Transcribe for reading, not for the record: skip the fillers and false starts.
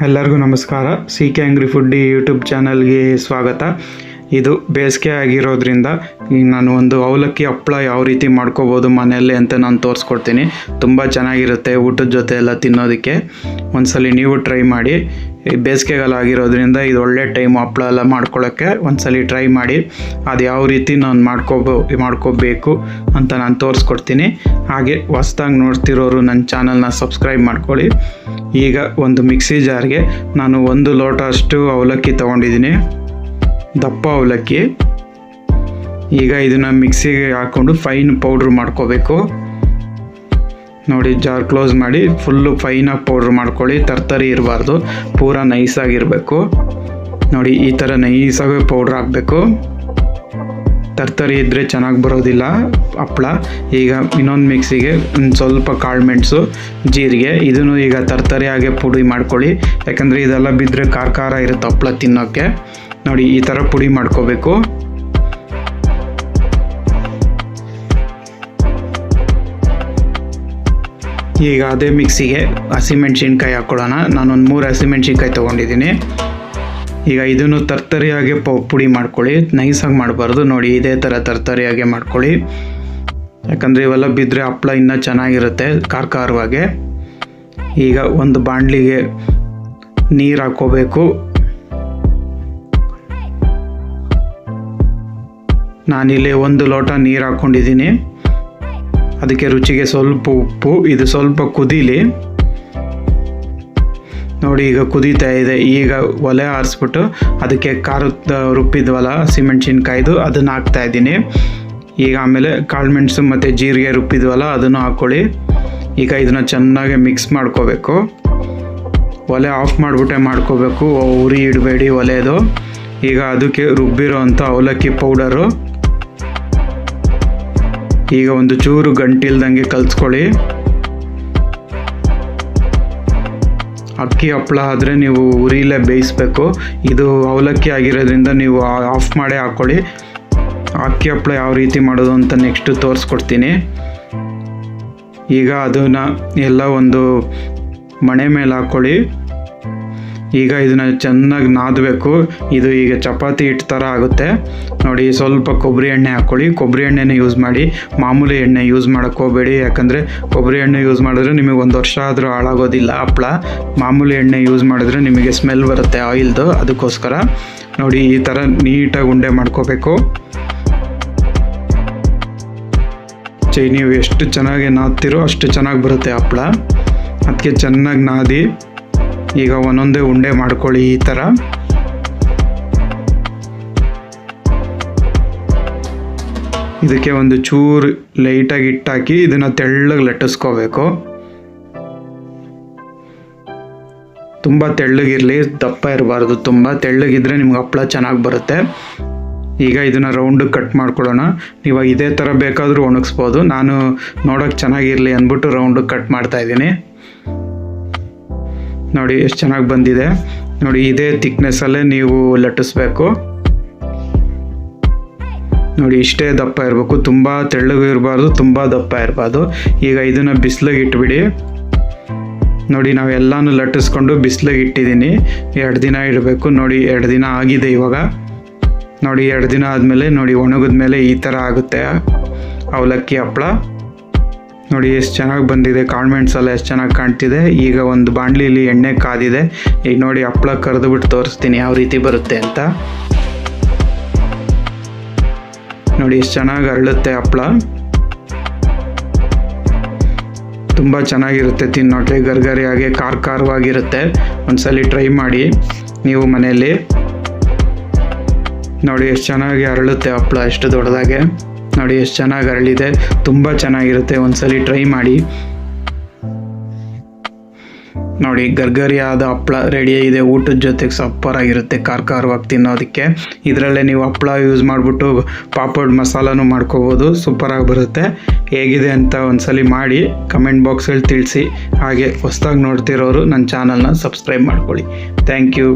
ಎಲ್ಲರಿಗೂ ನಮಸ್ಕಾರ. CK Angry Foodie YouTube ಚಾನಲ್ಗೆ ಸ್ವಾಗತ. ಇದು ಬೇಸಿಗೆ ಆಗಿರೋದ್ರಿಂದ ಈಗ ನಾನು ಒಂದು ಅವಲಕ್ಕಿ ಹಪ್ಪಳ ಯಾವ ರೀತಿ ಮಾಡ್ಕೋಬೋದು ಮನೆಯಲ್ಲೇ ಅಂತ ನಾನು ತೋರಿಸ್ಕೊಡ್ತೀನಿ. ತುಂಬ ಚೆನ್ನಾಗಿರುತ್ತೆ ಊಟದ ಜೊತೆ ಎಲ್ಲ ತಿನ್ನೋದಕ್ಕೆ. ಒಂದ್ಸಲಿ ನೀವು ಟ್ರೈ ಮಾಡಿ. ಬೇಸಿಗೆಗಾಲ ಆಗಿರೋದ್ರಿಂದ ಇದು ಒಳ್ಳೆ ಟೈಮ್ ಹಪ್ಪಳ ಎಲ್ಲ ಮಾಡ್ಕೊಳ್ಳೋಕ್ಕೆ. ಒಂದ್ಸಲಿ ಟ್ರೈ ಮಾಡಿ. ಅದು ಯಾವ ರೀತಿ ನಾನು ಮಾಡ್ಕೋಬೇಕು ಅಂತ ನಾನು ತೋರಿಸ್ಕೊಡ್ತೀನಿ. ಹಾಗೆ ಹೊಸ್ದಾಗಿ ನೋಡ್ತಿರೋರು ನನ್ನ ಚಾನಲ್ನ ಸಬ್ಸ್ಕ್ರೈಬ್ ಮಾಡ್ಕೊಳ್ಳಿ. ಈಗ ಒಂದು ಮಿಕ್ಸಿ ಜಾರ್ಗೆ ನಾನು 1 ಲೋಟ ಅಷ್ಟು ಅವಲಕ್ಕಿ ತೊಗೊಂಡಿದ್ದೀನಿ, ದಪ್ಪ ಅವಲಕ್ಕಿ. ಈಗ ಇದನ್ನು ಮಿಕ್ಸಿಗೆ ಹಾಕ್ಕೊಂಡು ಫೈನ್ ಪೌಡ್ರ್ ಮಾಡ್ಕೋಬೇಕು. ನೋಡಿ, ಜಾರ್ ಕ್ಲೋಸ್ ಮಾಡಿ ಫುಲ್ಲು ಫೈನಾಗಿ ಪೌಡ್ರ್ ಮಾಡ್ಕೊಳ್ಳಿ. ತರ್ತರಿ ಇರಬಾರ್ದು, ಪೂರ ನೈಸಾಗಿರಬೇಕು. ನೋಡಿ, ಈ ಥರ ನೈಸಾಗಿ ಪೌಡ್ರ್ ಹಾಕಬೇಕು. ತರ್ತರಿ ಇದ್ದರೆ ಚೆನ್ನಾಗಿ ಬರೋದಿಲ್ಲ ಹಪ್ಪಳ. ಈಗ ಇನ್ನೊಂದು ಮಿಕ್ಸಿಗೆ ಒಂದು ಸ್ವಲ್ಪ ಕಾಳುಮೆಣಸು, ಜೀರಿಗೆ, ಇದನ್ನು ಈಗ ತರ್ತರಿಯಾಗೆ ಪುಡಿ ಮಾಡ್ಕೊಳ್ಳಿ. ಯಾಕಂದರೆ ಇದೆಲ್ಲ ಬಿದ್ದರೆ ಖಾರ ಇರುತ್ತೆ ಹಪ್ಪಳ ತಿನ್ನೋಕ್ಕೆ. ನೋಡಿ, ಈ ಥರ ಪುಡಿ ಮಾಡ್ಕೋಬೇಕು. ಈಗ ಅದೇ ಮಿಕ್ಸಿಗೆ ಹಸಿಮೆಣ್ಸಿನ್ಕಾಯಿ ಹಾಕ್ಕೊಳ್ಳೋಣ. ನಾನೊಂದು 3 ಹಸಿಮೆಣ್ಸಿನ್ಕಾಯಿ ತೊಗೊಂಡಿದ್ದೀನಿ. ಈಗ ಇದನ್ನು ತರ್ತರಿಯಾಗೆ ಪುಡಿ ಮಾಡ್ಕೊಳ್ಳಿ, ನೈಸಾಗಿ ಮಾಡಬಾರ್ದು. ನೋಡಿ, ಇದೇ ಥರ ತರ್ತರಿಯಾಗೆ ಮಾಡ್ಕೊಳ್ಳಿ. ಯಾಕಂದರೆ ಇವೆಲ್ಲ ಬಿದ್ದರೆ ಹಪ್ಪಳ ಇನ್ನೂ ಚೆನ್ನಾಗಿರುತ್ತೆ ಖಾರವಾಗಿ. ಈಗ ಒಂದು ಬಾಣಲಿಗೆ ನೀರು ಹಾಕ್ಕೋಬೇಕು. ನಾನಿಲ್ಲಿ 1 ಲೋಟ ನೀರು ಹಾಕ್ಕೊಂಡಿದ್ದೀನಿ. ಅದಕ್ಕೆ ರುಚಿಗೆ ಸ್ವಲ್ಪ ಉಪ್ಪು. ಇದು ಸ್ವಲ್ಪ ಕುದೀಲಿ. ನೋಡಿ, ಈಗ ಕುದೀತಾ ಇದೆ. ಈಗ ಒಲೆ ಆರಿಸ್ಬಿಟ್ಟು ಅದಕ್ಕೆ ಖಾರದ ರುಬ್ಬಿದ್ವಲ್ಲ ಹಸಿಮೆಣ್ಸಿನ್ಕಾಯ್ದು, ಅದನ್ನು ಹಾಕ್ತಾಯಿದ್ದೀನಿ. ಈಗ ಆಮೇಲೆ ಕಾಳುಮೆಣಸು ಮತ್ತು ಜೀರಿಗೆ ರುಬ್ಬಿದ್ವಲ್ಲ ಅದನ್ನು ಹಾಕ್ಕೊಳ್ಳಿ. ಈಗ ಇದನ್ನು ಚೆನ್ನಾಗಿ ಮಿಕ್ಸ್ ಮಾಡ್ಕೋಬೇಕು. ಒಲೆ ಆಫ್ ಮಾಡಿಬಿಟ್ಟೆ ಮಾಡ್ಕೋಬೇಕು, ಉರಿ ಇಡಬೇಡಿ ಒಲೆದು. ಈಗ ಅದಕ್ಕೆ ರುಬ್ಬಿರೋ ಅಂಥ ಅವಲಕ್ಕಿ ಪೌಡರು ಈಗ ಒಂದು ಚೂರು ಗಂಟಿಲ್ದಂಗೆ ಕಲಿಸ್ಕೊಳ್ಳಿ. ಅಕ್ಕಿ ಹಪ್ಪಳ ಆದರೆ ನೀವು ಉರಿಲೇ ಬೇಯಿಸ್ಬೇಕು. ಇದು ಅವಲಕ್ಕಿ ಆಗಿರೋದ್ರಿಂದ ನೀವು ಆಫ್ ಮಾಡೇ ಹಾಕ್ಕೊಳ್ಳಿ. ಅಕ್ಕಿ ಹಪ್ಪಳ ಯಾವ ರೀತಿ ಮಾಡೋದು ಅಂತ ನೆಕ್ಸ್ಟ್ ತೋರಿಸ್ಕೊಡ್ತೀನಿ. ಈಗ ಅದನ್ನು ಎಲ್ಲ ಒಂದು ಮಣೆ ಮೇಲೆ ಹಾಕ್ಕೊಳ್ಳಿ. ಈಗ ಇದನ್ನು ಚೆನ್ನಾಗಿ ನಾದಬೇಕು. ಇದು ಈಗ ಚಪಾತಿ ಹಿಟ್ಟು ಥರ ಆಗುತ್ತೆ. ನೋಡಿ, ಸ್ವಲ್ಪ ಕೊಬ್ಬರಿ ಎಣ್ಣೆ ಹಾಕ್ಕೊಳ್ಳಿ. ಕೊಬ್ಬರಿ ಎಣ್ಣೆನೇ ಯೂಸ್ ಮಾಡಿ, ಮಾಮೂಲಿ ಎಣ್ಣೆ ಯೂಸ್ ಮಾಡೋಕ್ಕೆ ಹೋಗಬೇಡಿ. ಯಾಕಂದರೆ ಕೊಬ್ಬರಿ ಎಣ್ಣೆ ಯೂಸ್ ಮಾಡಿದ್ರೆ ನಿಮಗೆ 1 ವರ್ಷ ಆದರೂ ಹಾಳಾಗೋದಿಲ್ಲ ಹಪ್ಪಳ. ಮಾಮೂಲಿ ಎಣ್ಣೆ ಯೂಸ್ ಮಾಡಿದ್ರೆ ನಿಮಗೆ ಸ್ಮೆಲ್ ಬರುತ್ತೆ ಆಯಿಲ್ದು. ಅದಕ್ಕೋಸ್ಕರ ನೋಡಿ, ಈ ಥರ ನೀಟಾಗಿ ಉಂಡೆ ಮಾಡ್ಕೋಬೇಕು. ನೀವು ಎಷ್ಟು ಚೆನ್ನಾಗಿ ನಾದ್ತಿರೋ ಅಷ್ಟು ಚೆನ್ನಾಗಿ ಬರುತ್ತೆ ಹಪ್ಪಳ. ಅದಕ್ಕೆ ಚೆನ್ನಾಗಿ ನಾದಿ ಈಗ ಒಂದೊಂದೇ ಉಂಡೆ ಮಾಡ್ಕೊಳ್ಳಿ. ಈ ಥರ ಇದಕ್ಕೆ ಒಂದು ಚೂರು ಲೈಟಾಗಿ ಹಿಟ್ಟಾಕಿ ಇದನ್ನು ತೆಳ್ಳಗೆ ಲಟ್ಟಿಸ್ಕೋಬೇಕು. ತುಂಬ ತೆಳ್ಳಗಿರಲಿ, ದಪ್ಪ ಇರಬಾರ್ದು. ತುಂಬ ತೆಳ್ಳಗಿದ್ರೆ ನಿಮ್ಗೆ ಹಪ್ಪಳ ಚೆನ್ನಾಗಿ ಬರುತ್ತೆ. ಈಗ ಇದನ್ನು ರೌಂಡಿಗೆ ಕಟ್ ಮಾಡ್ಕೊಳ್ಳೋಣ. ಇವಾಗ ಇದೇ ಥರ ಬೇಕಾದರೂ ಒಣಗಿಸ್ಬೋದು. ನಾನು ನೋಡೋಕ್ಕೆ ಚೆನ್ನಾಗಿರಲಿ ಅಂದ್ಬಿಟ್ಟು ರೌಂಡಿಗೆ ಕಟ್ ಮಾಡ್ತಾಯಿದ್ದೀನಿ. ನೋಡಿ, ಎಷ್ಟು ಚೆನ್ನಾಗಿ ಬಂದಿದೆ. ನೋಡಿ, ಇದೇ ಥಿಕ್ನೆಸ್ಸಲ್ಲೇ ನೀವು ಲಟ್ಟಿಸ್ಬೇಕು. ನೋಡಿ, ಇಷ್ಟೇ ದಪ್ಪ ಇರಬೇಕು. ತುಂಬ ತೆಳ್ಳಗೂ ಇರಬಾರ್ದು, ತುಂಬ ದಪ್ಪ ಇರಬಾರ್ದು. ಈಗ ಇದನ್ನು ಬಿಸಿಲಿಗೆ ಇಟ್ಬಿಡಿ. ನೋಡಿ, ನಾವೆಲ್ಲನೂ ಲಟ್ಟಿಸ್ಕೊಂಡು ಬಿಸಿಲಿಗೆ ಇಟ್ಟಿದ್ದೀನಿ. 2 ದಿನ ಇಡಬೇಕು. ನೋಡಿ, 2 ದಿನ ಆಗಿದೆ ಇವಾಗ. ನೋಡಿ, 2 ದಿನ ಆದಮೇಲೆ ನೋಡಿ ಒಣಗಿದ ಮೇಲೆ ಈ ಥರ ಆಗುತ್ತೆ ಅವಲಕ್ಕಿ ಹಪ್ಪಳ. ನೋಡಿ, ಎಷ್ಟು ಚೆನ್ನಾಗಿ ಬಂದಿದೆ. ಕಾಳುಮೆಣಸೆಲ್ಲ ಎಷ್ಟು ಚೆನ್ನಾಗಿ ಕಾಣ್ತಿದೆ. ಈಗ ಒಂದು ಬಾಣಲಿಲಿ ಎಣ್ಣೆ ಕಾದಿದೆ. ಈಗ ನೋಡಿ, ಹಪ್ಪಳ ಕರೆದುಬಿಟ್ಟು ತೋರಿಸ್ತೀನಿ ಯಾವ ರೀತಿ ಬರುತ್ತೆ ಅಂತ. ನೋಡಿ, ಎಷ್ಟು ಚೆನ್ನಾಗಿ ಅರಳುತ್ತೆ ಹಪ್ಪಳ. ತುಂಬ ಚೆನ್ನಾಗಿರುತ್ತೆ ತಿನ್ನೋಕ್ಕೆ. ಗರ್ಗರಿಯಾಗಿ ಖಾರವಾಗಿರುತ್ತೆ. ಒಂದ್ಸಲಿ ಟ್ರೈ ಮಾಡಿ ನೀವು ಮನೆಯಲ್ಲಿ. ನೋಡಿ, ಎಷ್ಟು ಚೆನ್ನಾಗಿ ಅರಳುತ್ತೆ ಹಪ್ಪಳ, ಎಷ್ಟು ದೊಡ್ಡದಾಗೆ. ನೋಡಿ, ಎಷ್ಟು ಚೆನ್ನಾಗಿ ಅರಳಿದೆ. ತುಂಬ ಚೆನ್ನಾಗಿರುತ್ತೆ. ಒಂದ್ಸಲಿ ಟ್ರೈ ಮಾಡಿ. ನೋಡಿ, ಗರ್ಗರಿಯಾದ ಹಪ್ಪಳ ರೆಡಿಯಾಗಿದೆ. ಊಟದ ಜೊತೆಗೆ ಸಪ್ಪರಾಗಿರುತ್ತೆ, ಖಾರವಾಗಿ ತಿನ್ನೋದಕ್ಕೆ. ಇದರಲ್ಲೇ ನೀವು ಹಪ್ಪಳ ಯೂಸ್ ಮಾಡಿಬಿಟ್ಟು ಪಾಪಡ್ ಮಸಾಲನೂ ಮಾಡ್ಕೋಬೋದು. ಸೂಪರಾಗಿ ಬರುತ್ತೆ. ಹೇಗಿದೆ ಅಂತ ಒಂದ್ಸಲಿ ಮಾಡಿ ಕಮೆಂಟ್ ಬಾಕ್ಸಲ್ಲಿ ತಿಳಿಸಿ. ಹಾಗೆ ಹೊಸ್ದಾಗಿ ನೋಡ್ತಿರೋರು ನನ್ನ ಚಾನಲ್ನ ಸಬ್ಸ್ಕ್ರೈಬ್ ಮಾಡ್ಕೊಳ್ಳಿ. Thank you.